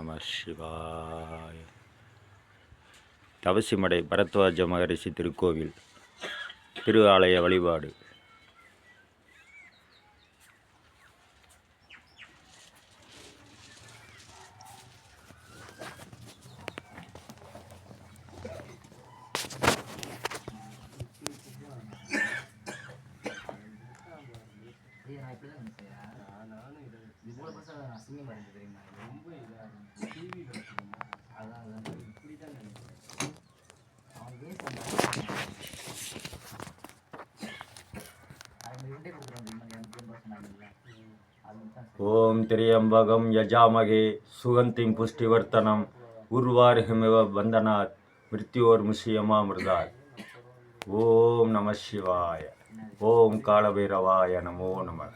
நம சிவாய. தவசிமடை பரத்வாஜ மகரிஷி திருக்கோவில் திரு ஆலய வழிபாடு. ஓம் திரியம்பகம் யஜாமகே சுகந்திம் புஷ்டிவர்த்தனம் உர்வார்ஹிமிவ வந்தனாத் மிருத்யோர் முஷியமாமிருதாத். ஓம் நம சிவாய. ஓம் காலபைரவாய நமோ நம.